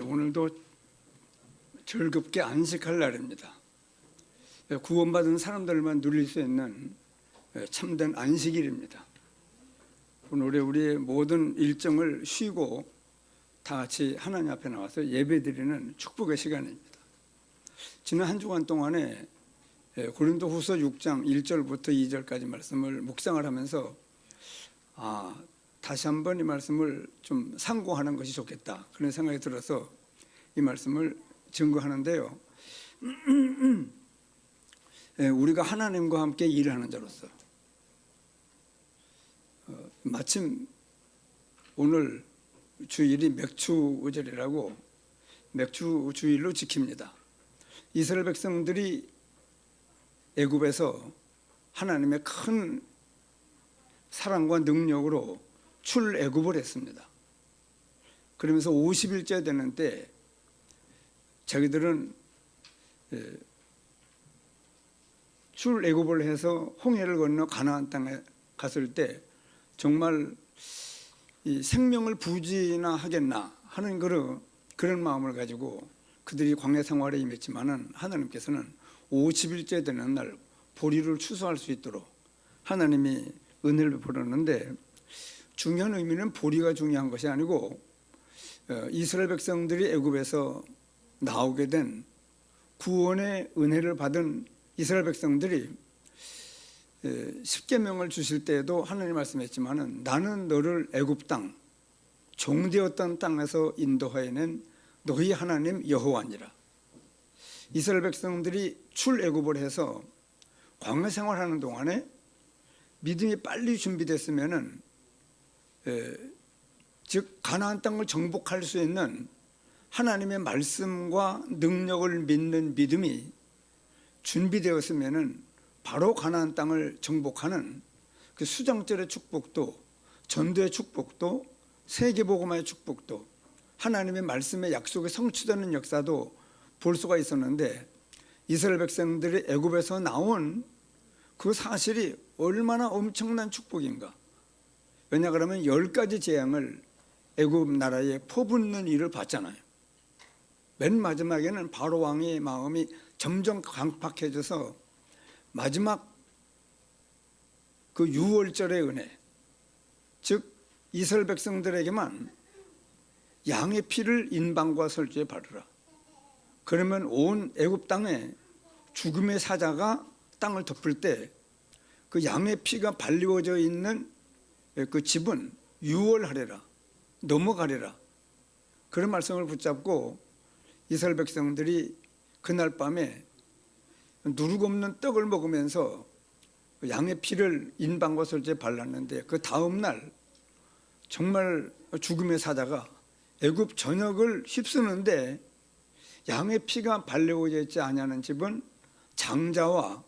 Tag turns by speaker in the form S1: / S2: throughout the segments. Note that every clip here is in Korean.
S1: 오늘도 즐겁게 안식할 날입니다. 구원받은 사람들만 누릴 수 있는 참된 안식일입니다. 오늘 우리의 모든 일정을 쉬고 다 같이 하나님 앞에 나와서 예배드리는 축복의 시간입니다. 지난 한 주간 동안에 고린도후서 6장 1절부터 2절까지 말씀을 묵상을 하면서 다시 한번 이 말씀을 좀 상고하는 것이 좋겠다 그런 생각이 들어서 이 말씀을 증거하는데요. 우리가 하나님과 함께 일을 하는 자로서 마침 오늘 주일이 맥추절이라고 맥추주일로 지킵니다. 이스라엘 백성들이 애굽에서 하나님의 큰 사랑과 능력으로 출애굽을 했습니다. 그러면서 50일째 되는 때 자기들은 출애굽을 해서 홍해를 건너 가나안 땅에 갔을 때 정말 이 생명을 부진하겠나 하는 그런 마음을 가지고 그들이 광야 생활에 임했지만은 하나님께서는 50일째 되는 날 보리를 추수할 수 있도록 하나님이 은혜를 베풀었는데, 중요한 의미는 보리가 중요한 것이 아니고 이스라엘 백성들이 애굽에서 나오게 된 구원의 은혜를 받은 이스라엘 백성들이 십계명을 주실 때에도 하나님 말씀했지만은 나는 너를 애굽 땅 종되었던 땅에서 인도하여낸 너희 하나님 여호와니라. 이스라엘 백성들이 출애굽을 해서 광야 생활하는 동안에 믿음이 빨리 준비됐으면은 즉 가나안 땅을 정복할 수 있는 하나님의 말씀과 능력을 믿는 믿음이 준비되었으면은 바로 가나안 땅을 정복하는 그 수장절의 축복도, 전도의 축복도, 세계복음화의 축복도, 하나님의 말씀의 약속이 성취되는 역사도 볼 수가 있었는데, 이스라엘 백성들이 애굽에서 나온 그 사실이 얼마나 엄청난 축복인가. 왜냐 그러면 10가지 재앙을 애굽 나라에 퍼붓는 일을 봤잖아요. 맨 마지막에는 바로 왕의 마음이 점점 강팍해져서 마지막 그 6월절의 은혜, 즉 이스라엘 백성들에게만 양의 피를 인방과 설주에 바르라. 그러면 온 애굽 땅에 죽음의 사자가 땅을 덮을 때 그 양의 피가 발리워져 있는 그 집은 유월하리라, 넘어가리라. 그런 말씀을 붙잡고 이스라엘 백성들이 그날 밤에 누룩 없는 떡을 먹으면서 양의 피를 인방과 설주에 발랐는데, 그 다음 날 정말 죽음의 사자가 애굽 전역을 휩쓰는데 양의 피가 발려오져 있지 아니하는 집은 장자와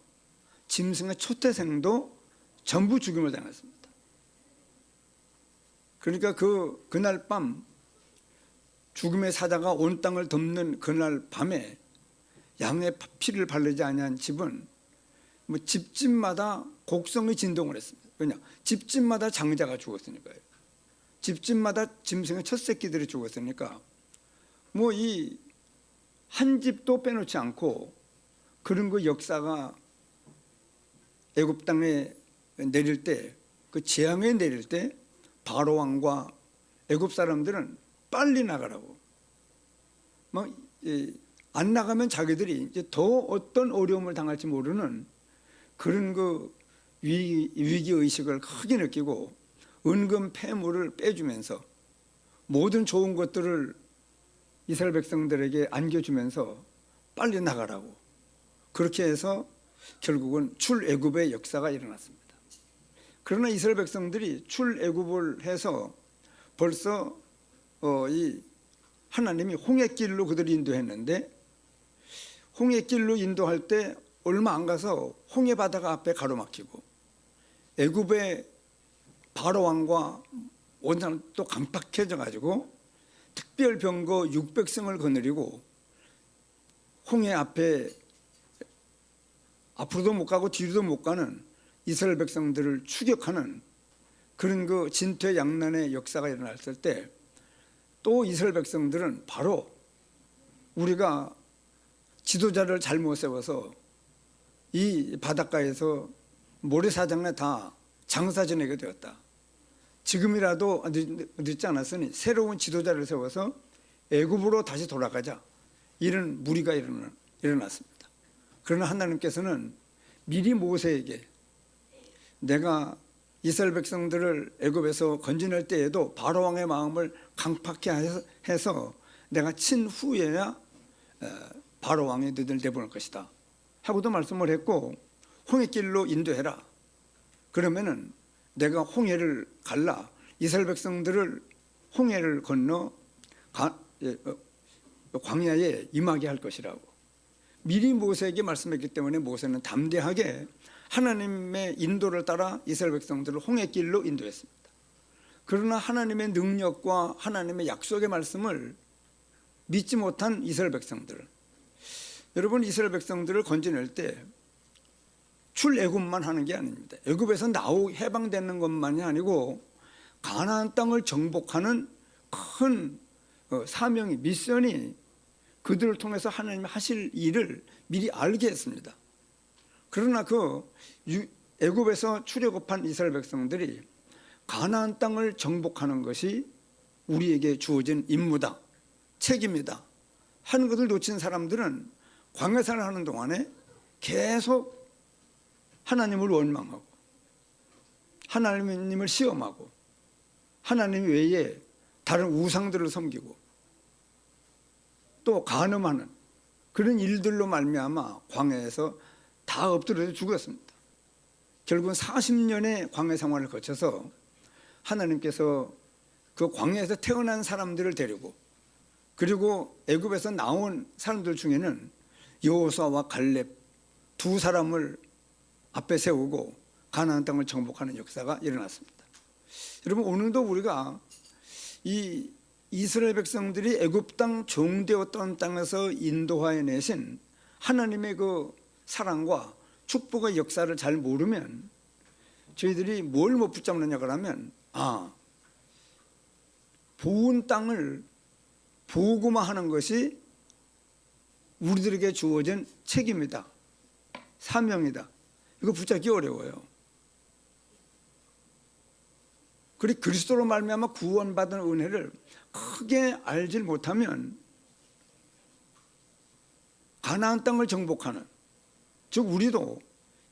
S1: 짐승의 초태생도 전부 죽임을 당했습니다. 그러니까 그날 밤 죽음의 사자가 온 땅을 덮는 그날 밤에 양의 피를 바르지 아니한 집은 집집마다 곡성의 진동을 했습니다. 왜냐? 집집마다 장자가 죽었으니까요. 집집마다 짐승의 첫 새끼들이 죽었으니까 이 한 집도 빼놓지 않고 그런 그 역사가 애굽 땅에 내릴 때, 그 재앙에 내릴 때 바로 왕과 애굽 사람들은 빨리 나가라고, 안 나가면 자기들이 이제 더 어떤 어려움을 당할지 모르는 그런 그 위기 의식을 크게 느끼고 은근 폐물을 빼주면서 모든 좋은 것들을 이스라엘 백성들에게 안겨주면서 빨리 나가라고, 그렇게 해서 결국은 출애굽의 역사가 일어났습니다. 그러나 이스라엘 백성들이 출애굽을 해서 벌써 이 하나님이 홍해길로 그들을 인도했는데, 홍해길로 인도할 때 얼마 안 가서 홍해 바다가 앞에 가로막히고 애굽의 바로 왕과 온 사람 또 강팍해져 가지고 특별병거 600승을 거느리고 홍해 앞에 앞으로도 못 가고 뒤로도 못 가는 이스라엘 백성들을 추격하는 그런 그 진퇴양난의 역사가 일어났을 때 또 이스라엘 백성들은 바로 우리가 지도자를 잘못 세워서 이 바닷가에서 모래사장에 다 장사 지내게 되었다. 지금이라도 늦지 않았으니 새로운 지도자를 세워서 애굽으로 다시 돌아가자. 이런 무리가 일어났습니다. 그러나 하나님께서는 미리 모세에게 내가 이스라엘 백성들을 애굽에서 건져낼 때에도 바로 왕의 마음을 강팍케 해서 내가 친 후에야 바로 왕이 너희들 내보낼 것이다 하고도 말씀을 했고, 홍해길로 인도해라. 그러면은 내가 홍해를 갈라 이스라엘 백성들을 홍해를 건너 광야에 임하게 할 것이라고 미리 모세에게 말씀했기 때문에 모세는 담대하게 하나님의 인도를 따라 이스라엘 백성들을 홍해길로 인도했습니다. 그러나 하나님의 능력과 하나님의 약속의 말씀을 믿지 못한 이스라엘 백성들, 여러분, 이스라엘 백성들을 건져낼 때 출애굽만 하는 게 아닙니다. 애굽에서 해방되는 것만이 아니고 가나안 땅을 정복하는 큰 사명이, 미션이 그들을 통해서 하나님이 하실 일을 미리 알게 했습니다. 그러나 애굽에서 출애굽한 이스라엘 백성들이 가나안 땅을 정복하는 것이 우리에게 주어진 임무다, 책임이다 하는 것을 놓친 사람들은 광야 생활을 하는 동안에 계속 하나님을 원망하고 하나님을 시험하고 하나님 외에 다른 우상들을 섬기고 또 간음하는 그런 일들로 말미암아 광야에서 다 엎드려서 죽었습니다. 결국은 40년의 광야 생활을 거쳐서 하나님께서 그 광야에서 태어난 사람들을 데리고, 그리고 애굽에서 나온 사람들 중에는 여호수아와 갈렙 두 사람을 앞에 세우고 가나안 땅을 정복하는 역사가 일어났습니다. 여러분, 오늘도 우리가 이 이스라엘 백성들이 애굽 땅 종되었던 땅에서 인도하여 내신 하나님의 그 사랑과 축복의 역사를 잘 모르면 저희들이 뭘 못 붙잡느냐 그러면 보은 땅을 보고만 것이 우리들에게 주어진 책임이다, 사명이다. 이거 붙잡기 어려워요. 그리고 그리스도로 말미암아 구원받은 은혜를 크게 알지 못하면 가나안 땅을 정복하는, 즉 우리도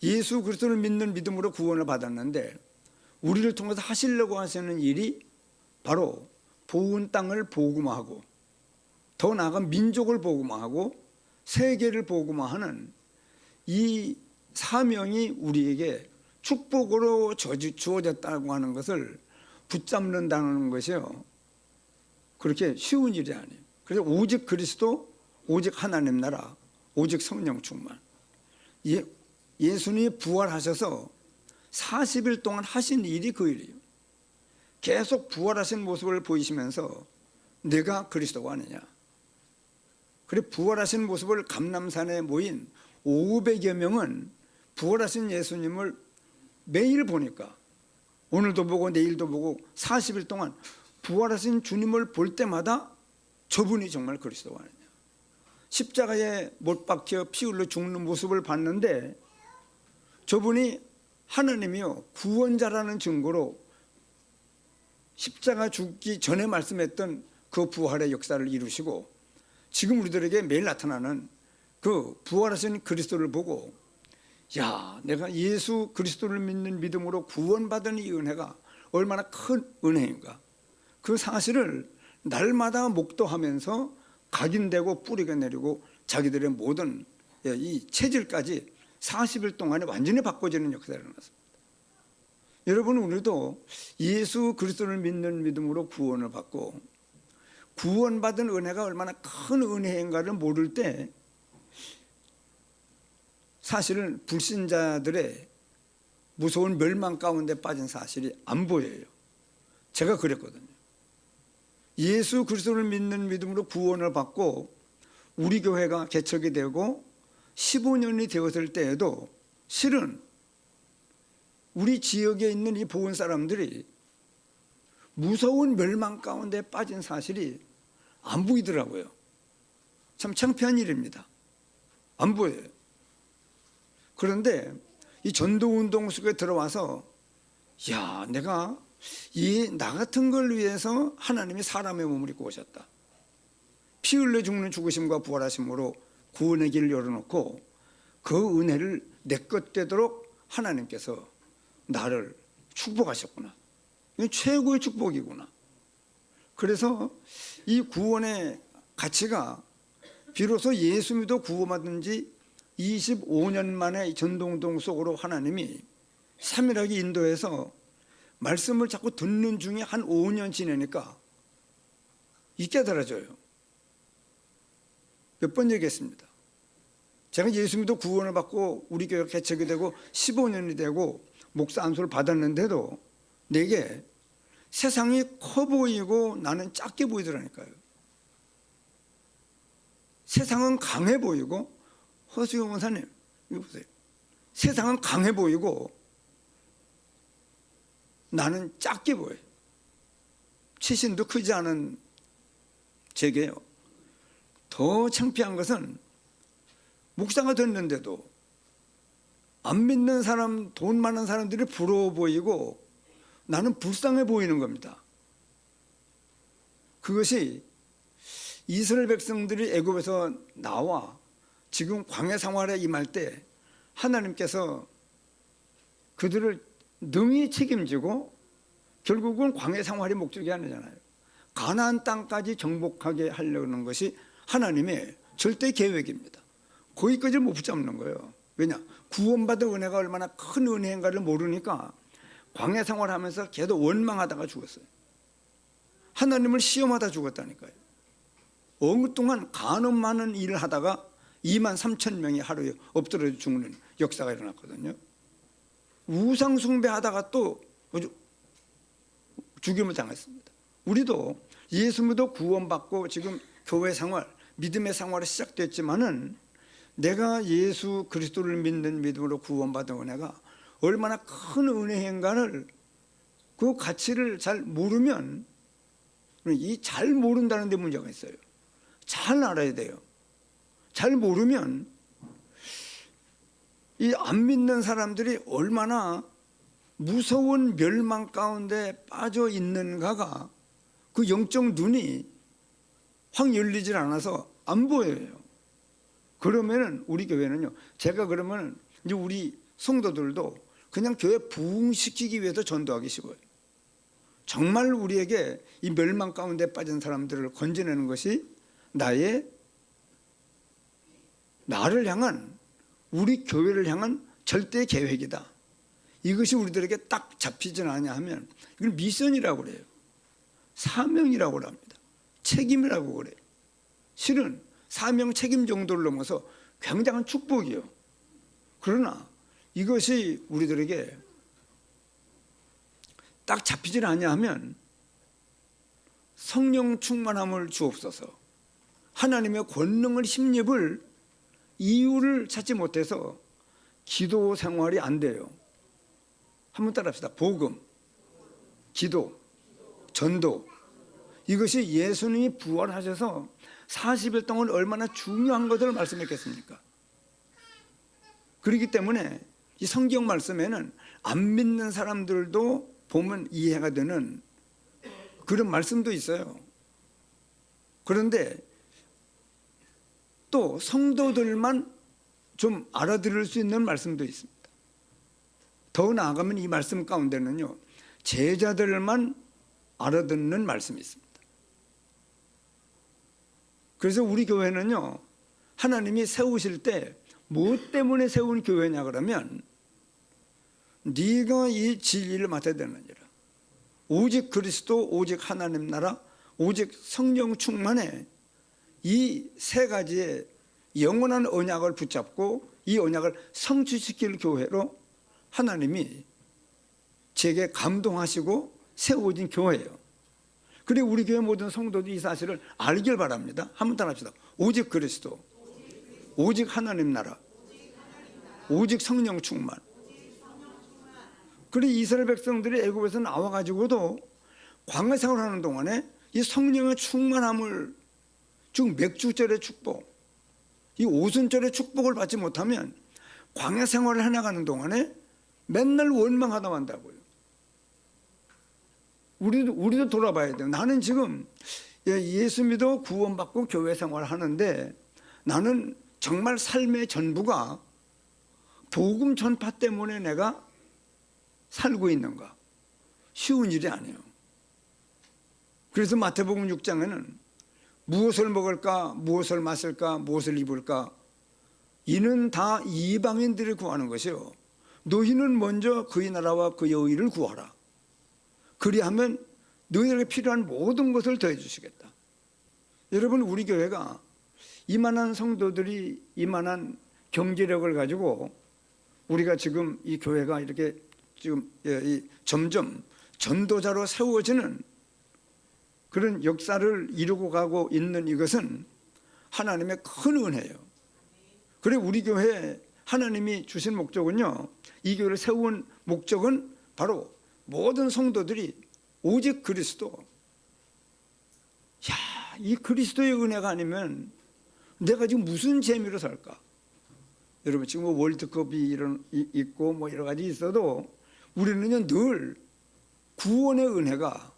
S1: 예수 그리스도를 믿는 믿음으로 구원을 받았는데 우리를 통해서 하시려고 하시는 일이 바로 보은 땅을 복음화하고 더 나아가 민족을 복음화하고 세계를 복음화하는 이 사명이 우리에게 축복으로 주어졌다고 하는 것을 붙잡는다는 것이요, 그렇게 쉬운 일이 아니에요. 그래서 오직 그리스도, 오직 하나님 나라, 오직 성령 충만. 예수님이 부활하셔서 40일 동안 하신 일이 그 일이에요. 계속 부활하신 모습을 보이시면서 내가 그리스도가 아니냐. 그래 부활하신 모습을 감람산에 모인 500여 명은 부활하신 예수님을 매일 보니까, 오늘도 보고 내일도 보고 40일 동안 부활하신 주님을 볼 때마다 저분이 정말 그리스도가 아니냐. 십자가에 못 박혀 피 흘려 죽는 모습을 봤는데 저분이 하나님이요 구원자라는 증거로 십자가 죽기 전에 말씀했던 그 부활의 역사를 이루시고 지금 우리들에게 매일 나타나는 그 부활하신 그리스도를 보고, 야, 내가 예수 그리스도를 믿는 믿음으로 구원받은 이 은혜가 얼마나 큰 은혜인가, 그 사실을 날마다 목도하면서 각인되고 뿌리가 내리고 자기들의 모든 이 체질까지 40일 동안에 완전히 바꿔지는 역사가 일어났습니다. 여러분, 우리도 예수 그리스도를 믿는 믿음으로 구원을 받고 구원받은 은혜가 얼마나 큰 은혜인가를 모를 때 사실은 불신자들의 무서운 멸망 가운데 빠진 사실이 안 보여요. 제가 그랬거든요. 예수 그리스도를 믿는 믿음으로 구원을 받고 우리 교회가 개척이 되고 15년이 되었을 때에도 실은 우리 지역에 있는 이 보은 사람들이 무서운 멸망 가운데 빠진 사실이 안 보이더라고요. 참 창피한 일입니다. 안 보여요. 그런데 이 전도운동 속에 들어와서 야, 내가 나 같은 걸 위해서 하나님이 사람의 몸을 입고 오셨다. 피 흘려 죽는 죽으심과 부활하심으로 구원의 길을 열어놓고 그 은혜를 내 것 되도록 하나님께서 나를 축복하셨구나. 이건 최고의 축복이구나. 그래서 이 구원의 가치가 비로소 예수 믿어 구원받은 지 25년 만에 전도운동 속으로 하나님이 세밀하게 인도해서 말씀을 자꾸 듣는 중에 한 5년 지내니까 이 깨달아져요. 몇 번 얘기했습니다. 제가 예수 믿어 구원을 받고 우리 교회가 개척이 되고 15년이 되고 목사 안수를 받았는데도 내게 세상이 커 보이고 나는 작게 보이더라니까요. 세상은 강해 보이고, 허수영 원사님 이거 보세요. 세상은 강해 보이고 나는 작게 보여요. 치신도 크지 않은 제게요. 더 창피한 것은 목사가 됐는데도 안 믿는 사람, 돈 많은 사람들이 부러워 보이고 나는 불쌍해 보이는 겁니다. 그것이 이스라엘 백성들이 애굽에서 나와 지금 광야 생활에 임할 때 하나님께서 그들을 능히 책임지고 결국은 광야 생활이 목적이 아니잖아요. 가나안 땅까지 정복하게 하려는 것이 하나님의 절대 계획입니다. 거기까지 못 붙잡는 거예요. 왜냐? 구원받은 은혜가 얼마나 큰 은혜인가를 모르니까 광야 생활하면서 계속 원망하다가 죽었어요. 하나님을 시험하다 죽었다니까요. 어느 동안 간음 많은 일을 하다가 2만 3천 명이 하루에 엎드려 죽는 역사가 일어났거든요. 우상 숭배하다가 또 죽임을 당했습니다. 우리도 예수 믿어 구원받고 지금 교회 생활, 믿음의 생활이 시작됐지만은 내가 예수 그리스도를 믿는 믿음으로 구원받은 은혜가 얼마나 큰 은혜인가를 그 가치를 잘 모르면 이 잘 모른다는 데 문제가 있어요. 잘 알아야 돼요. 잘 모르면 이 안 믿는 사람들이 얼마나 무서운 멸망 가운데 빠져 있는가가 그 영적 눈이 확 열리질 않아서 안 보여요. 그러면은 우리 교회는요, 제가 그러면 이제 우리 성도들도 그냥 교회 부흥시키기 위해서 전도하기 쉬워요. 정말 우리에게 이 멸망 가운데 빠진 사람들을 건져내는 것이 나를 향한, 우리 교회를 향한 절대 계획이다. 이것이 우리들에게 딱 잡히진 않냐 하면 이걸 미션이라고 그래요. 사명이라고 합니다. 책임이라고 그래요. 실은 사명 책임 정도를 넘어서 굉장한 축복이요. 그러나 이것이 우리들에게 딱 잡히질 않냐 하면 성령 충만함을 주옵소서. 하나님의 권능을 힘입을 이유를 찾지 못해서 기도 생활이 안 돼요. 한번 따라합시다. 복음, 기도, 전도. 이것이 예수님이 부활하셔서 40일 동안 얼마나 중요한 것을 말씀했겠습니까? 그렇기 때문에 이 성경 말씀에는 안 믿는 사람들도 보면 이해가 되는 그런 말씀도 있어요. 그런데 또 성도들만 좀 알아들을 수 있는 말씀도 있습니다. 더 나아가면 이 말씀 가운데는요, 제자들만 알아듣는 말씀이 있습니다. 그래서 우리 교회는요, 하나님이 세우실 때 무엇 때문에 세운 교회냐 그러면 네가 이 진리를 맡아야 되느니라. 오직 그리스도, 오직 하나님 나라, 오직 성령 충만에 이 세 가지의 영원한 언약을 붙잡고 이 언약을 성취시킬 교회로 하나님이 제게 감동하시고 세워진 교회예요. 그리고 우리 교회 모든 성도들이 이 사실을 알길 바랍니다. 한번 따라합시다. 오직 그리스도, 오직 하나님 나라, 오직 성령 충만. 그리고 이스라엘 백성들이 애굽에서 나와가지고도 광야 생활하는 동안에 이 성령의 충만함을 즉 맥주절의 축복, 이 오순절의 축복을 받지 못하면 광야 생활을 해나가는 동안에 맨날 원망하다 만다고요. 우리도 돌아봐야 돼요. 나는 지금 예수 믿어 구원받고 교회 생활을 하는데 나는 정말 삶의 전부가 복음 전파 때문에 내가 살고 있는가? 쉬운 일이 아니에요. 그래서 마태복음 6장에는 무엇을 먹을까, 무엇을 마실까, 무엇을 입을까, 이는 다 이방인들이 구하는 것이요, 너희는 먼저 그의 나라와 그의 의를 구하라. 그리하면 너희에게 필요한 모든 것을 더해 주시겠다. 여러분, 우리 교회가 이만한 성도들이 이만한 경제력을 가지고 우리가 지금 이 교회가 이렇게 지금 점점 전도자로 세워지는 그런 역사를 이루고 가고 있는 이것은 하나님의 큰 은혜예요. 그래, 우리 교회 하나님이 주신 목적은요, 이 교회를 세운 목적은 바로 모든 성도들이 오직 그리스도, 이 그리스도의 은혜가 아니면 내가 지금 무슨 재미로 살까? 여러분, 지금 뭐 월드컵이 있고 뭐 여러 가지 있어도 우리는요 늘 구원의 은혜가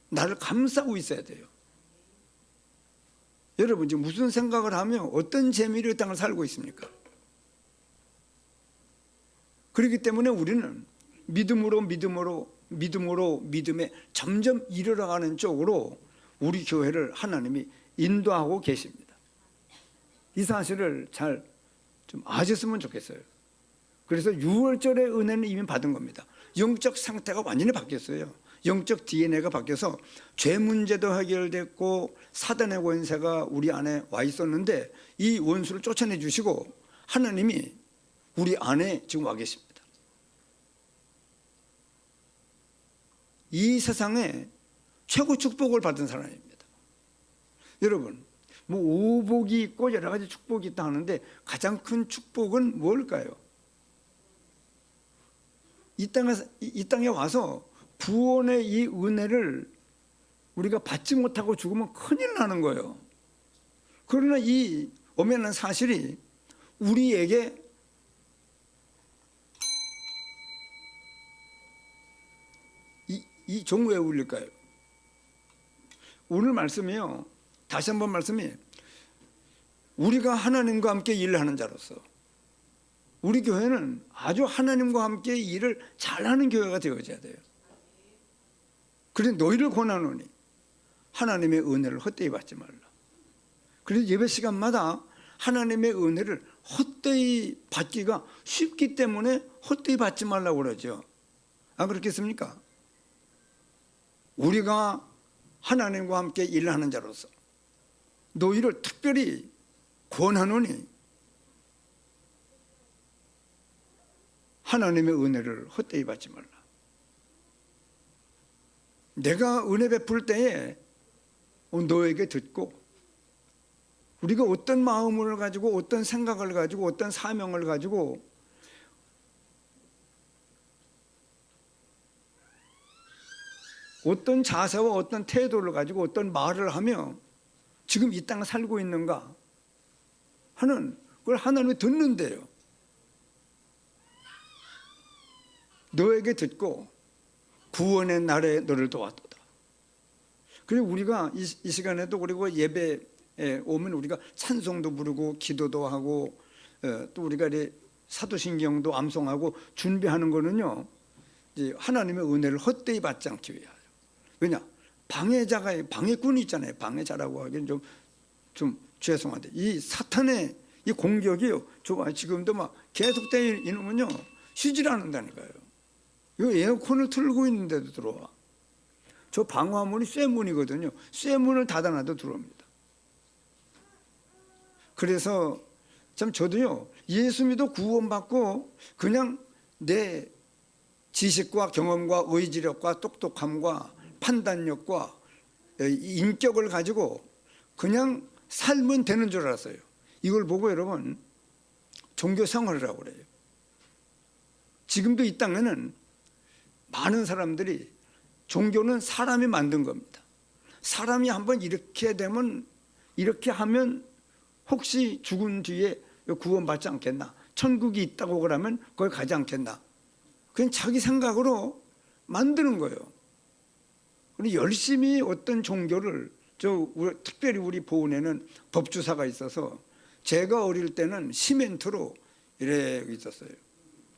S1: 나를 감싸고 있어야 돼요. 여러분, 지금 무슨 생각을 하며 어떤 재미로 이 땅을 살고 있습니까? 그렇기 때문에 우리는 믿음에 점점 이르러가는 쪽으로 우리 교회를 하나님이 인도하고 계십니다. 이 사실을 잘 좀 아셨으면 좋겠어요. 그래서 6월절의 은혜는 이미 받은 겁니다. 영적 상태가 완전히 바뀌었어요. 영적 DNA가 바뀌어서 죄 문제도 해결됐고 사단의 권세가 우리 안에 와 있었는데 이 원수를 쫓아내 주시고 하나님이 우리 안에 지금 와 계십니다. 이 세상에 최고 축복을 받은 사람입니다. 여러분, 뭐 오복이 있고 여러 가지 축복이 있다 하는데 가장 큰 축복은 뭘까요? 이 땅에 와서 구원의 이 은혜를 우리가 받지 못하고 죽으면 큰일 나는 거예요. 그러나 이 엄연한 사실이 우리에게 이 종왜 울릴까요? 오늘 말씀이요, 다시 한번 말씀이, 우리가 하나님과 함께 일을 하는 자로서 우리 교회는 아주 하나님과 함께 일을 잘하는 교회가 되어져야 돼요. 그래서 너희를 권하노니 하나님의 은혜를 헛되이 받지 말라. 그래서 예배 시간마다 하나님의 은혜를 헛되이 받기가 쉽기 때문에 헛되이 받지 말라고 그러죠. 안 그렇겠습니까? 우리가 하나님과 함께 일하는 자로서 너희를 특별히 권하노니 하나님의 은혜를 헛되이 받지 말라. 내가 은혜 베풀 때에 너에게 듣고 우리가 어떤 마음을 가지고 어떤 생각을 가지고 어떤 사명을 가지고 어떤 자세와 어떤 태도를 가지고 어떤 말을 하며 지금 이 땅에 살고 있는가 하는 그걸 하나님이 듣는데요. 너에게 듣고 구원의 날에 너를 도왔도다. 그리고 우리가 이 시간에도 그리고 예배에 오면 우리가 찬송도 부르고 기도도 하고 또 우리가 사도신경도 암송하고 준비하는 거는요, 이제 하나님의 은혜를 헛되이 받지 않기 위하여. 왜냐? 방해꾼이 있잖아요. 방해자라고 하기는 좀 죄송한데 이 사탄의 이 공격이요, 지금도 막 계속되어 이놈은요 쉬질 않는다니까요. 이거 에어컨을 틀고 있는데도 들어와. 저 방화문이 쇠문이거든요. 쇠문을 닫아놔도 들어옵니다. 그래서 참 저도요, 예수 믿어 구원받고 그냥 내 지식과 경험과 의지력과 똑똑함과 판단력과 인격을 가지고 그냥 살면 되는 줄 알았어요. 이걸 보고 여러분 종교 생활이라고 그래요. 지금도 이 땅에는 많은 사람들이 종교는 사람이 만든 겁니다. 사람이 한번 이렇게 되면 이렇게 하면 혹시 죽은 뒤에 구원받지 않겠나? 천국이 있다고 그러면 거기 가지 않겠나? 그냥 자기 생각으로 만드는 거예요. 그리고 열심히 어떤 종교를 특별히 우리 보은에는 법주사가 있어서 제가 어릴 때는 시멘트로 이래 있었어요.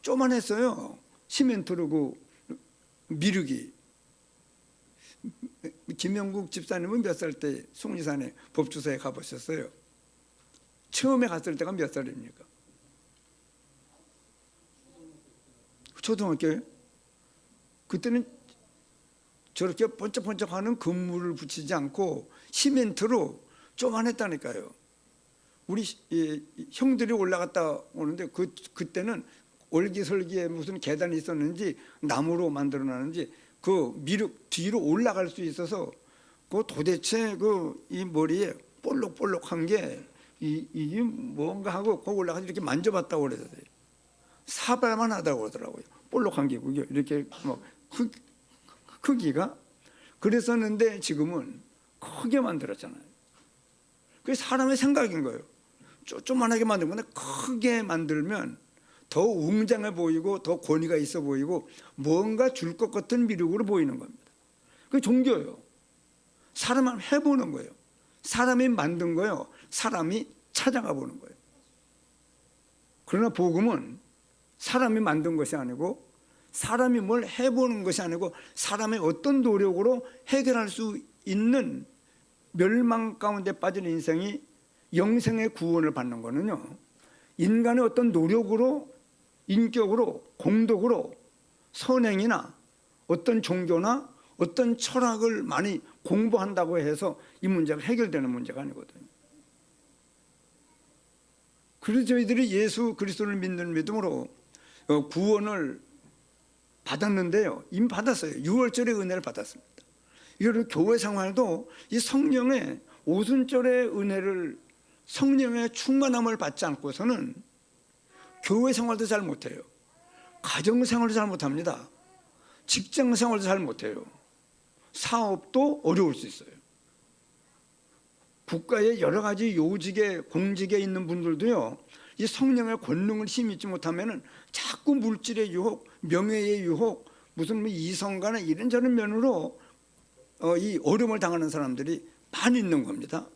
S1: 쪼만했어요. 시멘트로 그 미륵이. 김영국 집사님은 몇 살 때 숭리산에 법주사에 가보셨어요? 처음에 갔을 때가 몇 살입니까? 초등학교에? 그때는 저렇게 번쩍번쩍하는 금물을 붙이지 않고 시멘트로 쪼만했다니까요. 우리 형들이 올라갔다 오는데 그때는 올기설기에 무슨 계단이 있었는지 나무로 만들어놨는지 그 미륵 뒤로 올라갈 수 있어서 그 도대체 이 머리에 볼록볼록한 게 이게 뭔가 하고 거기 올라가서 이렇게 만져봤다고 그랬어요. 사발만 하다고 그러더라고요. 볼록한 게 그게 이렇게 뭐 크기가 그랬었는데 지금은 크게 만들었잖아요. 그게 사람의 생각인 거예요. 조그만하게 만든 건데 크게 만들면 더 웅장해 보이고 더 권위가 있어 보이고 뭔가 줄 것 같은 미륵으로 보이는 겁니다. 그게 종교예요. 사람은 해보는 거예요. 사람이 만든 거예요. 사람이 찾아가 보는 거예요. 그러나 복음은 사람이 만든 것이 아니고 사람이 뭘 해보는 것이 아니고 사람의 어떤 노력으로 해결할 수 있는 멸망 가운데 빠진 인생이 영생의 구원을 받는 거는요, 인간의 어떤 노력으로 인격으로 공덕으로 선행이나 어떤 종교나 어떤 철학을 많이 공부한다고 해서 이 문제가 해결되는 문제가 아니거든요. 그래서 저희들이 예수 그리스도를 믿는 믿음으로 구원을 받았는데요. 이미 받았어요. 6월절의 은혜를 받았습니다. 이런 교회 생활도 이 성령의 오순절의 은혜를 성령의 충만함을 받지 않고서는 교회 생활도 잘 못해요. 가정 생활도 잘 못합니다. 직장 생활도 잘 못해요. 사업도 어려울 수 있어요. 국가의 여러 가지 요직에 공직에 있는 분들도요, 이 성령의 권능을 힘입지 못하면은 자꾸 물질의 유혹, 명예의 유혹, 무슨 뭐 이성가나 이런저런 면으로 이 어려움을 당하는 사람들이 많이 있는 겁니다.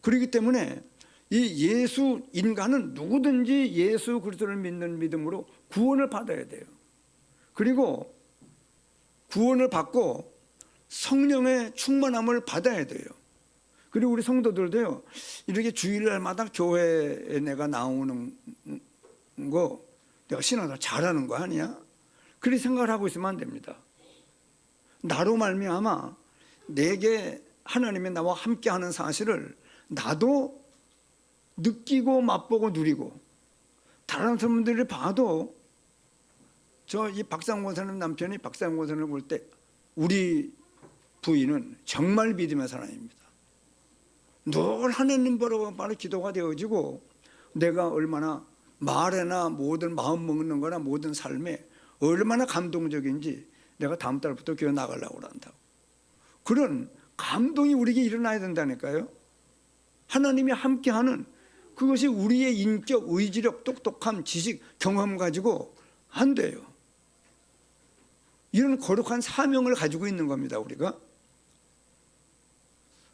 S1: 그렇기 때문에 이 예수 인간은 누구든지 예수 그리스도를 믿는 믿음으로 구원을 받아야 돼요. 그리고 구원을 받고 성령의 충만함을 받아야 돼요. 그리고 우리 성도들도요, 이렇게 주일날마다 교회에 내가 나오는 거 내가 신앙을 잘하는 거 아니야? 그렇게 생각을 하고 있으면 안 됩니다. 나로 말미암아 내게 하나님이 나와 함께하는 사실을 나도 느끼고 맛보고 누리고 다른 사람들이 봐도 이 박상권 사람 남편이 박상권 사람을 볼 때 우리 부인은 정말 믿음의 사람입니다. 늘 하나님 보러 바로 기도가 되어지고 내가 얼마나 말에나 모든 마음 먹는 거나 모든 삶에 얼마나 감동적인지 내가 다음 달부터 교회 나가려고 한다고. 그런 감동이 우리에게 일어나야 된다니까요. 하나님이 함께하는 그것이 우리의 인격, 의지력, 똑똑함, 지식, 경험 가지고 안 돼요. 이런 거룩한 사명을 가지고 있는 겁니다, 우리가.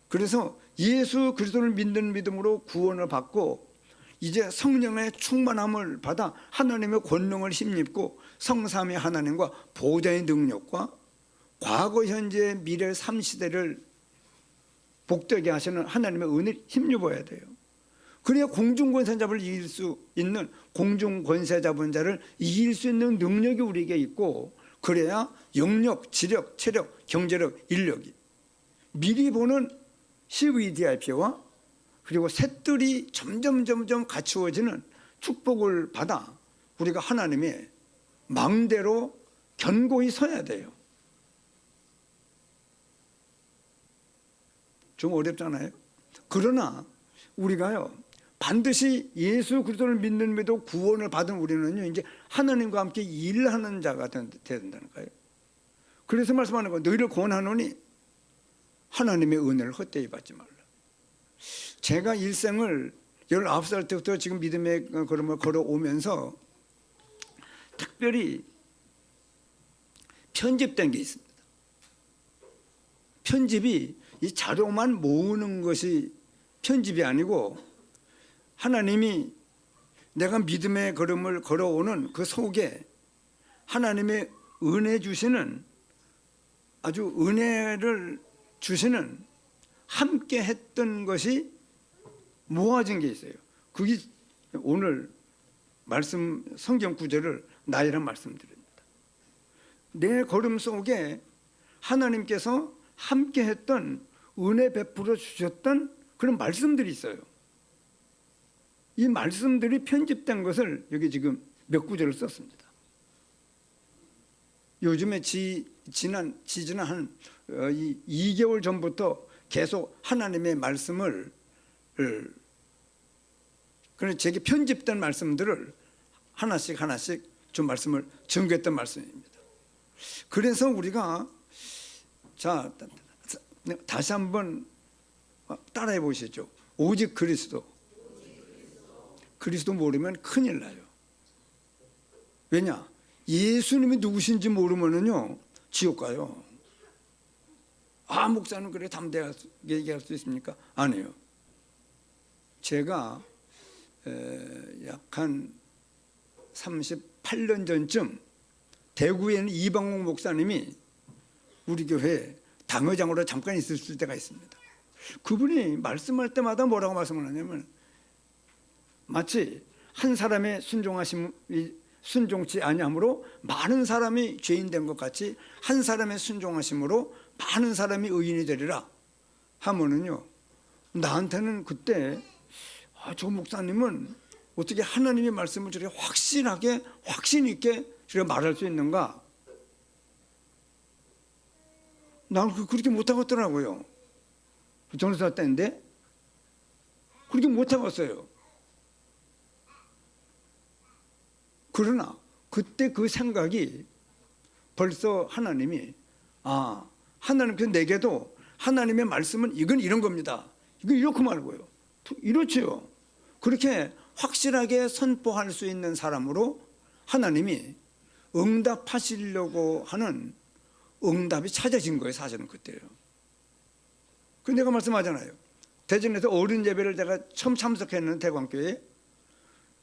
S1: 그래서 예수 그리스도를 믿는 믿음으로 구원을 받고 이제 성령의 충만함을 받아 하나님의 권능을 힘입고 성삼위 하나님과 보좌의 능력과 과거, 현재, 미래 3시대를 복되게 하시는 하나님의 은혜를 힘입어야 돼요. 그래야 공중권세 잡을 이길 수 있는 공중권세 잡은 자를 이길 수 있는 능력이 우리에게 있고, 그래야 영력, 지력, 체력, 경제력, 인력이 미리 보는 CVDIP와 그리고 셋들이 점점 갖추어지는 축복을 받아 우리가 하나님의 망대로 견고히 서야 돼요. 좀 어렵잖아요. 그러나 우리가요, 반드시 예수 그리스도를 믿는 믿고 구원을 받은 우리는요, 이제 하나님과 함께 일하는 자가 되어야 된다는 거예요. 그래서 말씀하는 거, 너희를 권하노니 하나님의 은혜를 헛되이 받지 말라. 제가 일생을 19살 때부터 지금 믿음의 걸음을 걸어오면서 특별히 편집된 게 있습니다. 편집이 이 자료만 모으는 것이 편집이 아니고 하나님이 내가 믿음의 걸음을 걸어오는 그 속에 하나님의 은혜 주시는 아주 은혜를 주시는 함께 했던 것이 모아진 게 있어요. 그게 오늘 말씀 성경 구절을 나이란 말씀드립니다. 내 걸음 속에 하나님께서 함께 했던 은혜 베풀어 주셨던 그런 말씀들이 있어요. 이 말씀들이 편집된 것을 여기 지금 몇 구절을 썼습니다. 요즘에 지난 한 2개월 전부터 계속 하나님의 말씀을 그런 제게 편집된 말씀들을 하나씩 좀 말씀을 전개했던 말씀입니다. 그래서 우리가 자 다시 한번 따라해 보시죠. 오직 그리스도 모르면 큰일 나요. 왜냐? 예수님이 누구신지 모르면은요 지옥 가요. 아, 목사는 그래 담대하게 얘기할 수 있습니까? 아니에요. 제가 약 한 38년 전쯤 대구에 있는 이방옥 목사님이 우리 교회에 당회장으로 잠깐 있었을 때가 있습니다. 그분이 말씀할 때마다 뭐라고 말씀을 하냐면 마치 한 사람의 순종치 아니함으로 많은 사람이 죄인 된 것 같이 한 사람의 순종하심으로 많은 사람이 의인이 되리라 하면은요, 나한테는 그때 저 목사님은 어떻게 하나님의 말씀을 저렇게 확실하게 확신 있게 저렇게 말할 수 있는가? 나는 그렇게 못하겠더라고요. 전도사 때인데 그렇게 못하겠어요. 그러나 그때 그 생각이 벌써 하나님이 하나님께서 내게도 하나님의 말씀은 이건 이런 겁니다. 이건 이렇게 말고요. 이렇지요. 그렇게 확실하게 선포할 수 있는 사람으로 하나님이 응답하시려고 하는 응답이 찾아진 거예요. 사실은 그때요. 그 내가 말씀하잖아요. 대전에서 어른 예배를 내가 처음 참석했는 대광교회에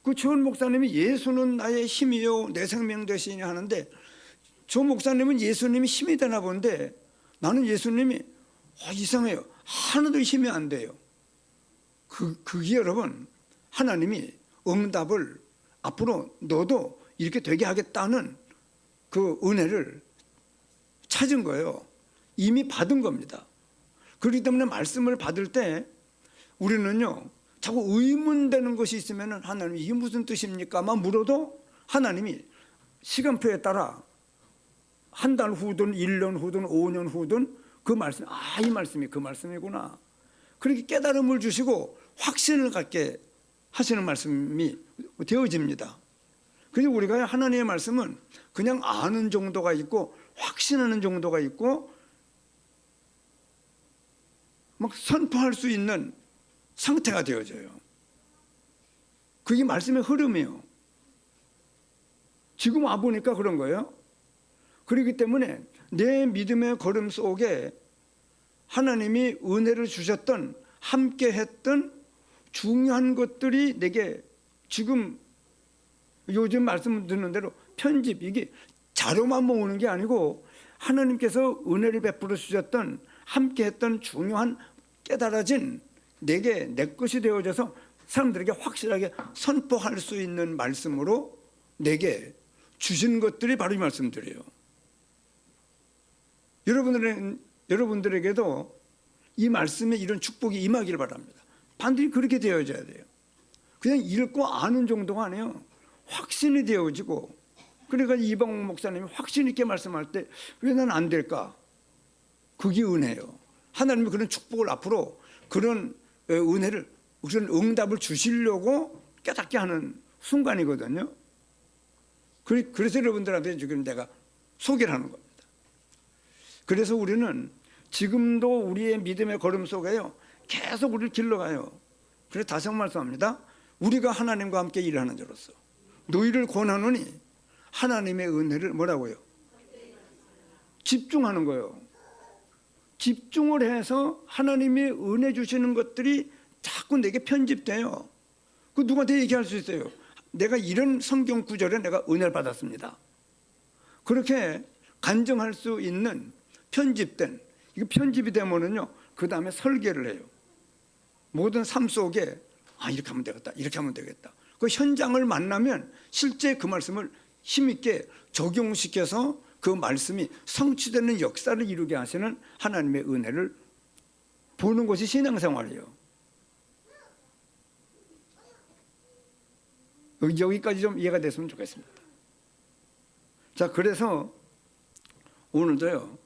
S1: 그 최원 목사님이 예수는 나의 힘이요 내 생명 되시니 하는데 저 목사님은 예수님이 힘이 되나 본데 나는 예수님이 이상해요. 하나도 힘이 안 돼요. 그게 여러분 하나님이 응답을 앞으로 너도 이렇게 되게 하겠다는 그 은혜를 찾은 거예요. 이미 받은 겁니다. 그렇기 때문에 말씀을 받을 때 우리는요 자꾸 의문되는 것이 있으면 하나님 이게 무슨 뜻입니까?만 물어도 하나님이 시간표에 따라 한 달 후든 1년 후든 5년 후든 그 말씀 이 말씀이 그 말씀이구나 그렇게 깨달음을 주시고 확신을 갖게 하시는 말씀이 되어집니다. 그래서 우리가 하나님의 말씀은 그냥 아는 정도가 있고 확신하는 정도가 있고 막 선포할 수 있는 상태가 되어져요. 그게 말씀의 흐름이에요. 지금 와보니까 그런 거예요. 그렇기 때문에 내 믿음의 걸음 속에 하나님이 은혜를 주셨던 함께 했던 중요한 것들이 내게 지금 요즘 말씀 듣는 대로 편집 이게 자료만 모으는 게 아니고 하나님께서 은혜를 베풀어 주셨던 함께 했던 중요한 깨달아진 내게 내 것이 되어져서 사람들에게 확실하게 선포할 수 있는 말씀으로 내게 주신 것들이 바로 이 말씀들이에요. 여러분들에게도 이 말씀에 이런 축복이 임하기를 바랍니다. 반드시 그렇게 되어져야 돼요. 그냥 읽고 아는 정도가 아니에요. 확신이 되어지고 그러니까 이방옥 목사님이 확신 있게 말씀할 때 왜 난 안 될까? 그게 은혜예요. 하나님이 그런 축복을 앞으로 그런 은혜를 그런 응답을 주시려고 깨닫게 하는 순간이거든요. 그래서 여러분들한테 지금 내가 소개를 하는 겁니다. 그래서 우리는 지금도 우리의 믿음의 걸음 속에요 계속 우리를 길러가요. 그래서 다시 한번 말씀합니다. 우리가 하나님과 함께 일하는 자로서 너희를 권하노니 하나님의 은혜를 뭐라고요? 집중하는 거예요. 집중을 해서 하나님의 은혜 주시는 것들이 자꾸 내게 편집돼요. 그 누구한테 얘기할 수 있어요. 내가 이런 성경 구절에 내가 은혜를 받았습니다. 그렇게 간증할 수 있는 편집된, 이거 편집이 되면은요, 그 다음에 설계를 해요. 모든 삶 속에 이렇게 하면 되겠다, 이렇게 하면 되겠다. 그 현장을 만나면 실제 그 말씀을 힘있게 적용시켜서 그 말씀이 성취되는 역사를 이루게 하시는 하나님의 은혜를 보는 것이 신앙생활이에요. 여기까지 좀 이해가 됐으면 좋겠습니다. 자, 그래서 오늘도요,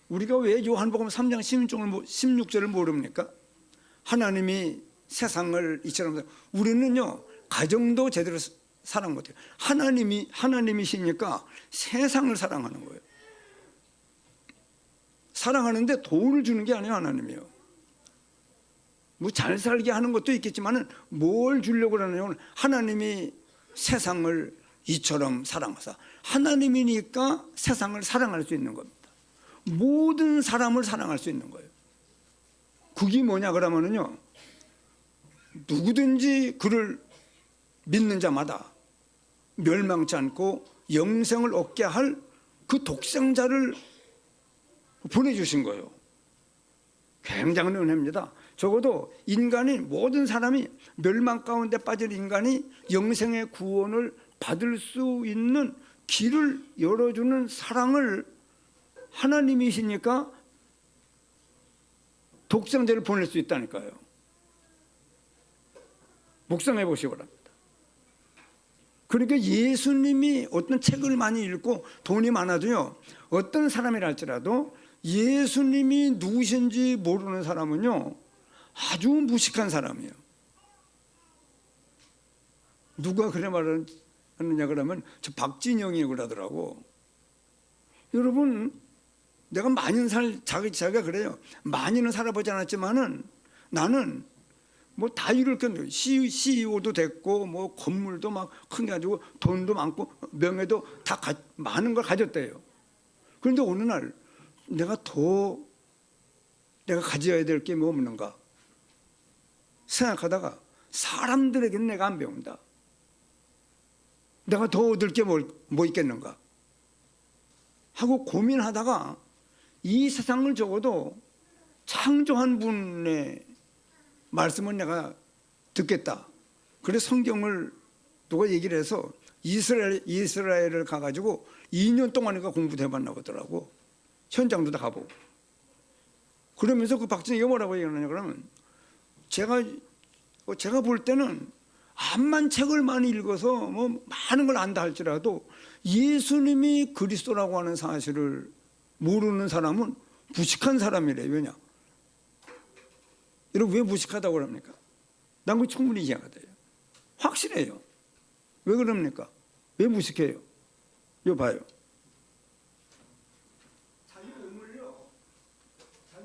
S1: 우리가 왜 요한복음 3장 16절을 모릅니까? 하나님이 세상을 이처럼, 우리는요 가정도 제대로 사랑 못해요. 하나님이시니까 세상을 사랑하는 거예요. 사랑하는데 돈을 주는 게 아니에요. 하나님이요. 뭐 잘 살게 하는 것도 있겠지만은 뭘 주려고 그러냐면 하나님이 세상을 이처럼 사랑하사, 하나님이니까 세상을 사랑할 수 있는 겁니다. 모든 사람을 사랑할 수 있는 거예요. 그게 뭐냐 그러면은요, 누구든지 그를 믿는 자마다 멸망치 않고 영생을 얻게 할 그 독생자를 보내주신 거예요. 굉장한 은혜입니다. 적어도 인간이, 모든 사람이 멸망 가운데 빠진 인간이 영생의 구원을 받을 수 있는 길을 열어주는 사랑을 하나님이시니까 독생자를 보낼 수 있다니까요. 묵상해 보시기 바랍니다. 그러니까 예수님이 어떤 책을 많이 읽고 돈이 많아도요, 어떤 사람이라 할지라도 예수님이 누구신지 모르는 사람은요 아주 무식한 사람이에요. 누가 그래 말하느냐 그러면 저 박진영이 그러더라고. 여러분, 내가 많이는 자기가 그래요. 많이는 살아보지 않았지만은 나는 뭐 다 이룰 건데, CEO도 됐고 뭐 건물도 막 큰 게 가지고 돈도 많고 명예도 다 많은 걸 가졌대요. 그런데 어느 날 내가 가져야 될 게 뭐 없는가 생각하다가, 사람들에게는 내가 안 배운다, 내가 더 얻을 게 뭐 있겠는가 하고 고민하다가 이 세상을 적어도 창조한 분의 말씀은 내가 듣겠다. 그래서 성경을 누가 얘기를 해서 이스라엘을 가가지고 2년 동안인가 공부도 해봤나 보더라고. 현장도 다 가보고. 그러면서 그 박진영이 뭐라고 얘기하느냐 그러면, 제가 볼 때는 암만 책을 많이 읽어서 뭐 많은 걸 안다 할지라도 예수님이 그리스도라고 하는 사실을 모르는 사람은 무식한 사람이래요. 왜냐? 여러분, 왜 무식하다고 그럽니까? 난 그거 충분히 이해가 돼요. 확실해요. 왜 그럽니까? 왜 무식해요? 이거 봐요. 자기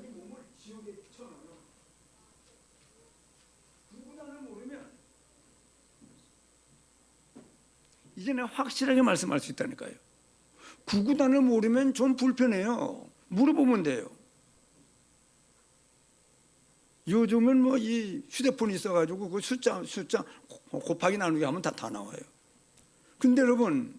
S1: 몸을 지옥에 쳐넣어요. 누구나를 모르면 이제는 확실하게 말씀할 수 있다니까요. 구구단을 모르면 좀 불편해요. 물어보면 돼요. 요즘은 뭐 이 휴대폰이 있어가지고 그 숫자 곱하기 나누기 하면 다 나와요. 근데 여러분,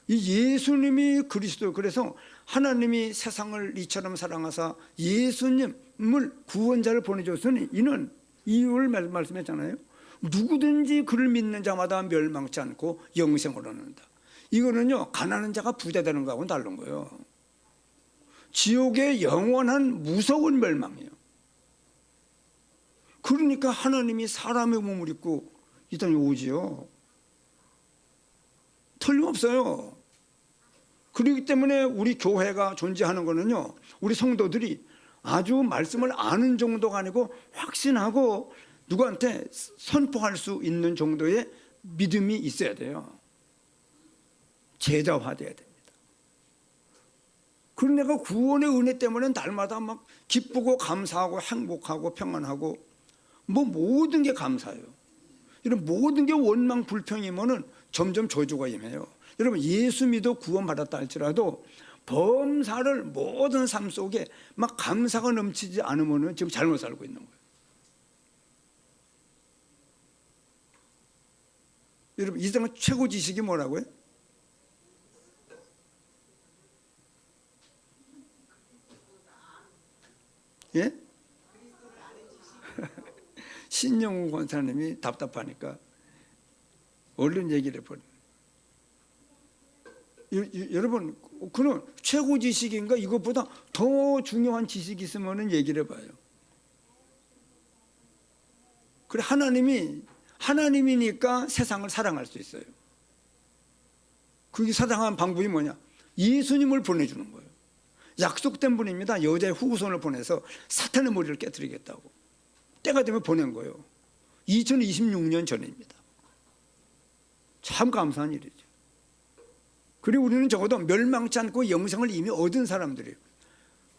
S1: 이 예수님이 그리스도, 그래서 하나님이 세상을 이처럼 사랑하사 예수님을 구원자를 보내줬으니 이는 이유를 말씀했잖아요. 누구든지 그를 믿는 자마다 멸망치 않고 영생을 얻는다. 이거는요, 가난한 자가 부자 되는 거하고는 다른 거예요. 지옥의 영원한 무서운 멸망이에요. 그러니까 하나님이 사람의 몸을 입고 이 땅에 오지요. 틀림없어요. 그렇기 때문에 우리 교회가 존재하는 거는요, 우리 성도들이 아주 말씀을 아는 정도가 아니고 확신하고 누구한테 선포할 수 있는 정도의 믿음이 있어야 돼요. 제자화돼야 됩니다. 그런 내가 구원의 은혜 때문에 날마다 막 기쁘고 감사하고 행복하고 평안하고 뭐 모든 게 감사해요. 이런 모든 게 원망 불평이면은 점점 저주가 임해요. 여러분 예수 믿어 구원받았다 할지라도 범사를 모든 삶 속에 막 감사가 넘치지 않으면은 지금 잘못 살고 있는 거예요. 여러분 이 세상 최고 지식이 뭐라고요? 예? 신영우 권사님이 답답하니까 얼른 얘기를 해버려. 여러분 그런 최고 지식인가 이것보다 더 중요한 지식이 있으면 얘기를 해봐요. 그래 하나님이니까 세상을 사랑할 수 있어요. 그게 사랑하는 방법이 뭐냐? 예수님을 보내주는 거예요. 약속된 분입니다. 여자의 후손을 보내서 사탄의 머리를 깨뜨리겠다고 때가 되면 보낸 거예요. 2026년 전입니다. 참 감사한 일이죠. 그리고 우리는 적어도 멸망치 않고 영생을 이미 얻은 사람들이에요.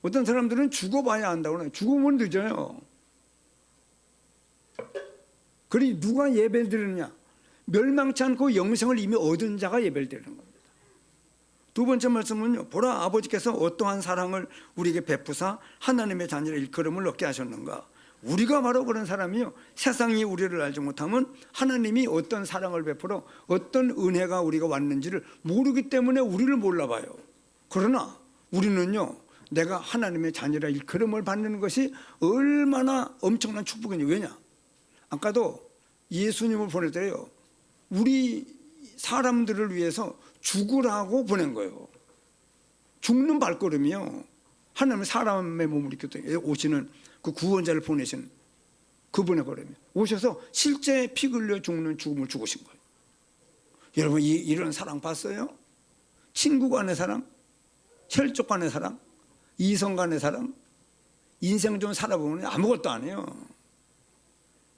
S1: 어떤 사람들은 죽어봐야 한다고 해요. 죽으면 늦어요. 그리고 누가 예배를 드리느냐? 멸망치 않고 영생을 이미 얻은 자가 예배를 드리는 겁니다. 두 번째 말씀은요. 보라 아버지께서 어떠한 사랑을 우리에게 베푸사 하나님의 자녀를 일컬음을 얻게 하셨는가. 우리가 바로 그런 사람이요. 세상이 우리를 알지 못하면 하나님이 어떤 사랑을 베풀어 어떤 은혜가 우리가 왔는지를 모르기 때문에 우리를 몰라봐요. 그러나 우리는요. 내가 하나님의 자녀라 일컬음을 받는 것이 얼마나 엄청난 축복인지. 왜냐? 아까도 예수님을 보낼 때요. 우리 사람들을 위해서 죽으라고 보낸 거예요. 죽는 발걸음이요. 하나님은 사람의 몸을 입고 오시는 그 구원자를 보내신 그분의 걸음이에요. 오셔서 실제 피 흘려 죽는 죽음을 죽으신 거예요. 여러분 이런 사랑 봤어요? 친구 간의 사랑, 혈족 간의 사랑, 이성 간의 사랑, 인생 좀 살아보면 아무것도 아니에요.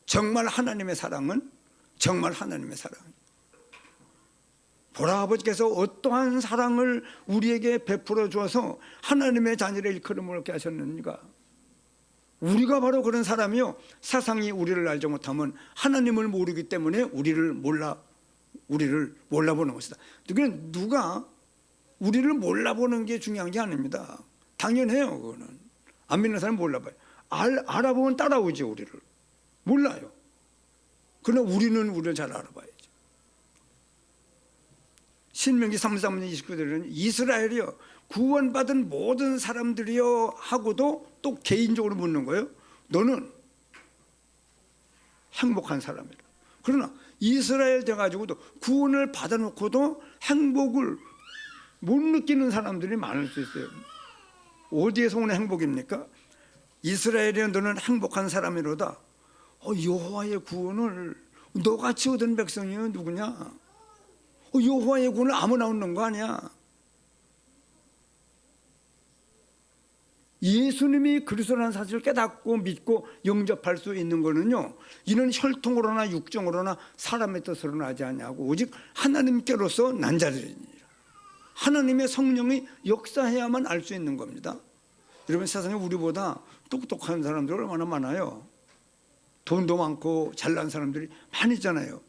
S1: 정말 하나님의 사랑은 정말 하나님의 사랑이에요. 보라 아버지께서 어떠한 사랑을 우리에게 베풀어 주어서 하나님의 자녀를 일컬음을 얻게 하셨는가. 우리가 바로 그런 사람이요. 세상이 우리를 알지 못하면 하나님을 모르기 때문에 우리를 몰라보는 것이다. 누가 우리를 몰라보는 게 중요한 게 아닙니다. 당연해요. 그거는 안 믿는 사람은 몰라봐요. 알아보면 따라오죠. 우리를 몰라요. 그러나 우리는 우리를 잘 알아봐야죠. 신명기 33년 29절에는 이스라엘이요 구원받은 모든 사람들이요 하고도 또 개인적으로 묻는 거예요. 너는 행복한 사람이라. 그러나 이스라엘 돼가지고도 구원을 받아놓고도 행복을 못 느끼는 사람들이 많을 수 있어요. 어디에서 오는 행복입니까? 이스라엘이여 너는 행복한 사람이로다. 여호와의 구원을 너같이 얻은 백성이 누구냐? 여호와의 구원을 아무나 얻는 거 아니야. 예수님이 그리스도라는 사실을 깨닫고 믿고 영접할 수 있는 거는요. 이는 혈통으로나 육정으로나 사람의 뜻으로는 하지 아니하고 오직 하나님께로서 난 자들이니라. 하나님의 성령이 역사해야만 알 수 있는 겁니다. 여러분 세상에 우리보다 똑똑한 사람들 얼마나 많아요. 돈도 많고 잘난 사람들이 많이 있잖아요.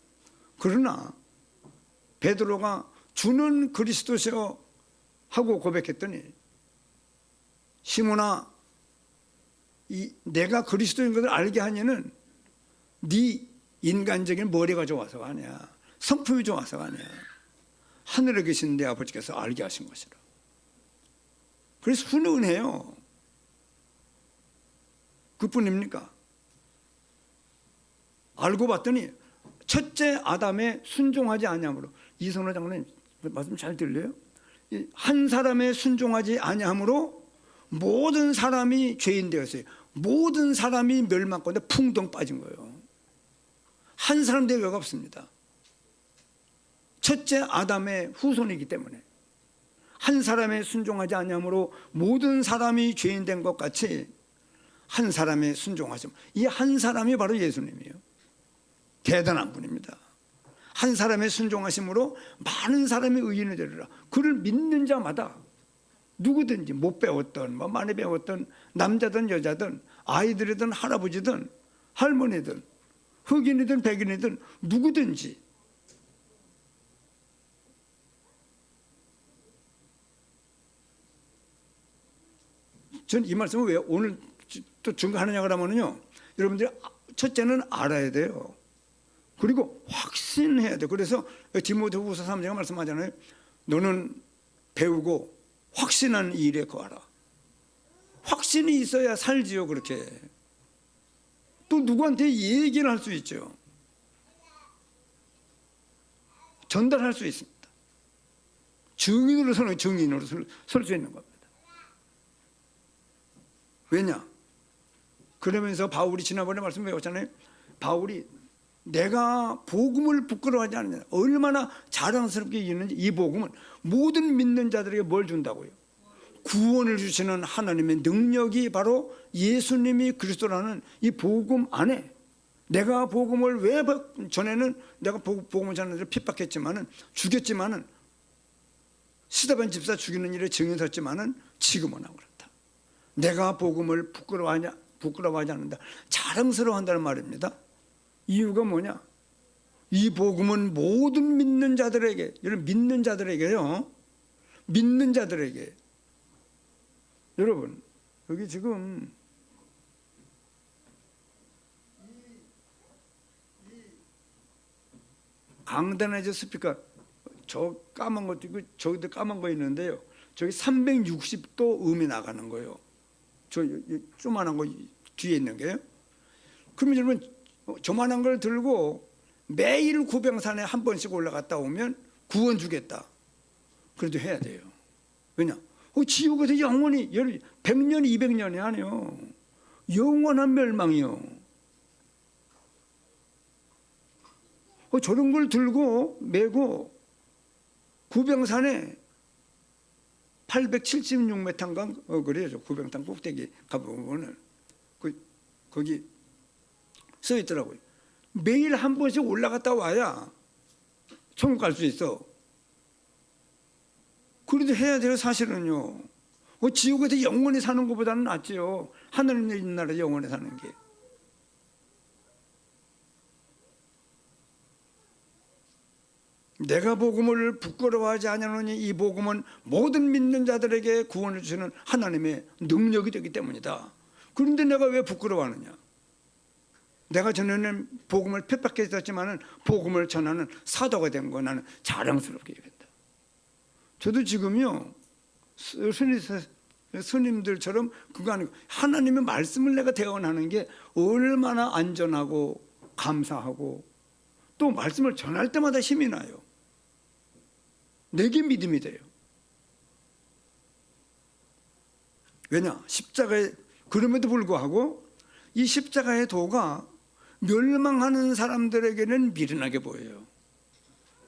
S1: 그러나 베드로가 주는 그리스도시여 하고 고백했더니 시몬아 내가 그리스도인 것을 알게 하냐는 네 인간적인 머리가 좋아서가 아니야. 성품이 좋아서가 아니야. 하늘에 계신 내 아버지께서 알게 하신 것이라. 그래서 훈훈해요. 그뿐입니까? 알고 봤더니 첫째 아담에 순종하지 아니함으로. 이선호 장로님 말씀 잘 들려요? 한 사람에 순종하지 아니함으로 모든 사람이 죄인 되었어요. 모든 사람이 멸망 가운데 풍덩 빠진 거예요. 한 사람 대외가 없습니다. 첫째 아담의 후손이기 때문에 한 사람에 순종하지 아니함으로 모든 사람이 죄인 된 것 같이 한 사람에 순종하심. 이 한 사람이 바로 예수님이에요. 대단한 분입니다. 한 사람의 순종하심으로 많은 사람이 의인이 되리라. 그를 믿는 자마다 누구든지 못 배웠던 많이 배웠던 남자든 여자든 아이들이든 할아버지든 할머니든 흑인이든 백인이든 누구든지 전 이 말씀을 왜 오늘 또 증거하느냐 그러면요, 여러분들이 첫째는 알아야 돼요. 그리고 확신해야 돼요. 그래서 디모데후서 3장에 말씀하잖아요. 너는 배우고 확신한 일에 거하라. 확신이 있어야 살지요. 그렇게 또 누구한테 얘기를 할 수 있죠. 전달할 수 있습니다. 증인으로서는 증인으로 설 수 있는 겁니다. 왜냐? 그러면서 바울이 지난번에 말씀 배웠잖아요. 바울이 내가 복음을 부끄러워하지 않느냐, 얼마나 자랑스럽게 있는지. 이 복음은 모든 믿는 자들에게 뭘 준다고요? 구원을 주시는 하나님의 능력이 바로 예수님이 그리스도라는 이 복음 안에, 내가 복음을 왜 전에는 내가 복음을 전하는 핍박했지만은, 죽였지만은, 스데반 집사 죽이는 일에 증인 섰지만은 지금은 안 그렇다. 내가 복음을 부끄러워하지 않는다, 자랑스러워한다는 말입니다. 이유가 뭐냐? 이 복음은 모든 믿는 자들에게, 여러분 믿는 자들에게요, 믿는 자들에게. 여러분 여기 지금 강단에서 스피커 저 까만 것도 있고 저기도 까만 거 있는데요, 저기 360도 음이 나가는 거예요. 저 조만한 거 뒤에 있는 게요. 그러면 여러분 저만한 걸 들고 매일 구병산에 한 번씩 올라갔다 오면 구원 주겠다, 그래도 해야 돼요. 왜냐? 지옥에서 영원히 100년 200년이 아니요, 영원한 멸망이요. 저런 걸 들고 메고 구병산에 876m인가 그래요. 구병산 꼭대기 가보면 거기 써 있더라고요. 매일 한 번씩 올라갔다 와야 천국 갈 수 있어. 그래도 해야 돼요. 사실은요. 지옥에서 영원히 사는 것보다는 낫지요. 하늘에 있는 나라에 영원히 사는 게. 내가 복음을 부끄러워하지 않으니 이 복음은 모든 믿는 자들에게 구원을 주시는 하나님의 능력이 되기 때문이다. 그런데 내가 왜 부끄러워하느냐? 내가 전에는 복음을 핍박했었지만은 복음을 전하는 사도가 된 거 나는 자랑스럽게 얘기한다. 저도 지금요 스님들처럼 그거 아니고 하나님의 말씀을 내가 대언하는 게 얼마나 안전하고 감사하고, 또 말씀을 전할 때마다 힘이 나요. 내게 믿음이 돼요. 왜냐? 십자가에, 그럼에도 불구하고 이 십자가의 도가 멸망하는 사람들에게는 미련하게 보여요.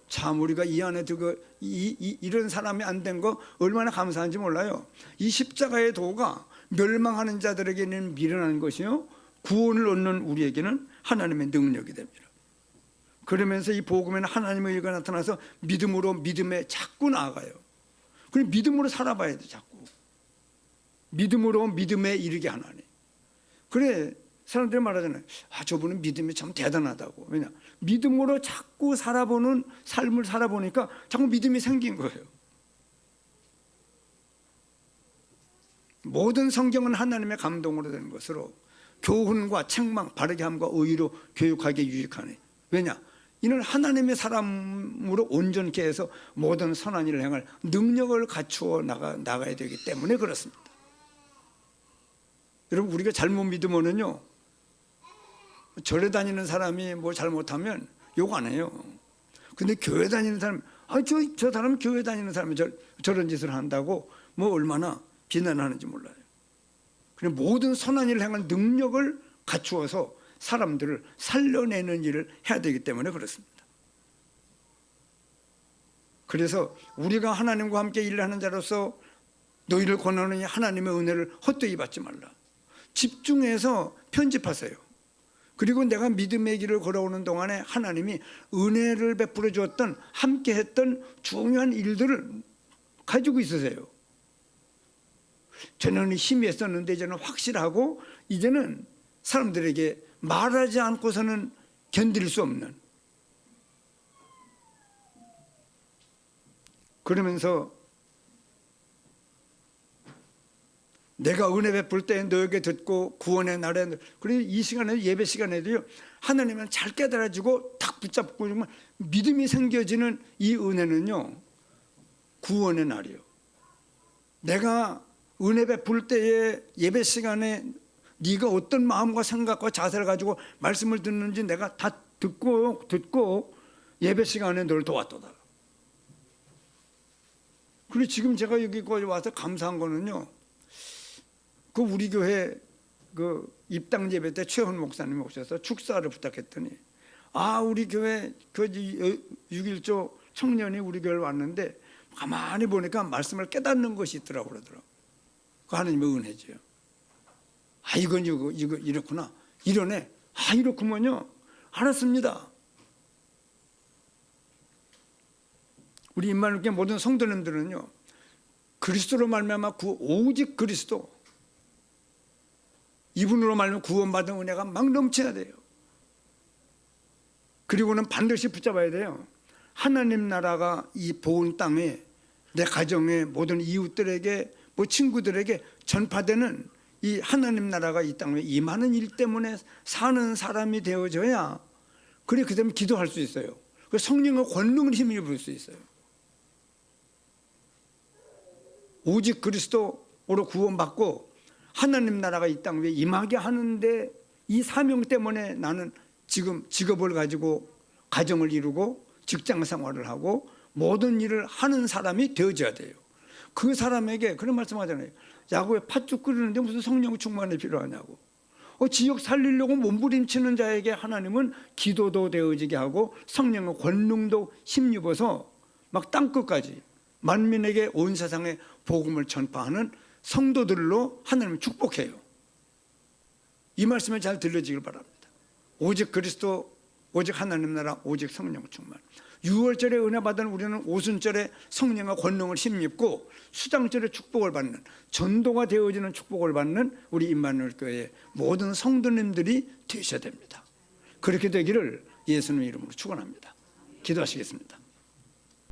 S1: 참 우리가 이 안에 들고 이런 사람이 안 된 거 얼마나 감사한지 몰라요. 이 십자가의 도가 멸망하는 자들에게는 미련한 것이요, 구원을 얻는 우리에게는 하나님의 능력이 됩니다. 그러면서 이 복음에는 하나님의 의가 나타나서 믿음으로 믿음에 자꾸 나아가요. 그리고 믿음으로 살아봐야 돼. 자꾸 믿음으로 믿음에 이르게 하나니. 그래 사람들이 말하잖아요. 저분은 믿음이 참 대단하다고. 왜냐? 믿음으로 자꾸 살아보는 삶을 살아보니까 자꾸 믿음이 생긴 거예요. 모든 성경은 하나님의 감동으로 된 것으로 교훈과 책망, 바르게 함과 의로 교육하게 유익하네. 왜냐? 이는 하나님의 사람으로 온전케 해서 모든 선한 일을 행할 능력을 갖추어 나가야 되기 때문에 그렇습니다. 여러분 우리가 잘못 믿으면요, 절에 다니는 사람이 뭐 잘못하면 욕 안 해요. 근데 교회 다니는 사람, 저 사람은 교회 다니는 사람이 저런 짓을 한다고 뭐 얼마나 비난하는지 몰라요. 그냥 모든 선한 일을 행할 능력을 갖추어서 사람들을 살려내는 일을 해야 되기 때문에 그렇습니다. 그래서 우리가 하나님과 함께 일하는 자로서 너희를 권하느니 하나님의 은혜를 헛되이 받지 말라. 집중해서 편집하세요. 그리고 내가 믿음의 길을 걸어오는 동안에 하나님이 은혜를 베풀어 주었던, 함께 했던 중요한 일들을 가지고 있으세요. 저는 힘이 있었는데 이제는 확실하고, 이제는 사람들에게 말하지 않고서는 견딜 수 없는, 그러면서 내가 은혜 베풀 때 너에게 듣고 구원의 날에, 그래서 이 시간에 예배 시간에도요, 하나님은 잘 깨달아지고 탁 붙잡고 정말 믿음이 생겨지는 이 은혜는요, 구원의 날이요. 내가 은혜 베풀 때에 예배 시간에 네가 어떤 마음과 생각과 자세를 가지고 말씀을 듣는지 내가 다 듣고 예배 시간에 너를 도왔도다. 그리고 지금 제가 여기까지 와서 감사한 거는요, 그 우리 교회 그 입당 예배 때 최헌 목사님이 오셔서 축사를 부탁했더니, 우리 교회 그 6.1조 청년이 우리 교회를 왔는데 가만히 보니까 말씀을 깨닫는 것이 있더라고 그러더라고. 그 하나님의 은혜지요. 이건 이거 이렇구나. 이러네. 이렇구먼요. 알았습니다. 우리 임마누엘 모든 성도님들은요, 그리스도로 말미암아 오직 그리스도, 이분으로 말미암아 구원받은 은혜가 막 넘쳐야 돼요. 그리고는 반드시 붙잡아야 돼요. 하나님 나라가 이 보온 땅에, 내 가정에, 모든 이웃들에게, 친구들에게 전파되는 이 하나님 나라가 이 땅에 임하는 일 때문에 사는 사람이 되어져야, 그래 그다음에 기도할 수 있어요. 그 성령의 권능을 힘입을 수 있어요. 오직 그리스도로 구원받고 하나님 나라가 이 땅 위에 임하게 하는데, 이 사명 때문에 나는 지금 직업을 가지고 가정을 이루고 직장 생활을 하고 모든 일을 하는 사람이 되어져야 돼요. 그 사람에게 그런 말씀하잖아요. 야구에 팥죽 끓이는데 무슨 성령 충만이 필요하냐고. 지역 살리려고 몸부림치는 자에게 하나님은 기도도 되어지게 하고 성령의 권능도 힘입어서 막 땅끝까지 만민에게 온 세상에 복음을 전파하는 성도들로 하나님을 축복해요. 이 말씀을 잘 들려지길 바랍니다. 오직 그리스도, 오직 하나님 나라, 오직 성령 충만. 6월절에 은혜 받은 우리는 오순절에 성령과 권능을 힘입고 수장절에 축복을 받는, 전도가 되어지는 축복을 받는 우리 임마누엘 교회의 모든 성도님들이 되셔야 됩니다. 그렇게 되기를 예수님 이름으로 축원합니다. 기도하시겠습니다.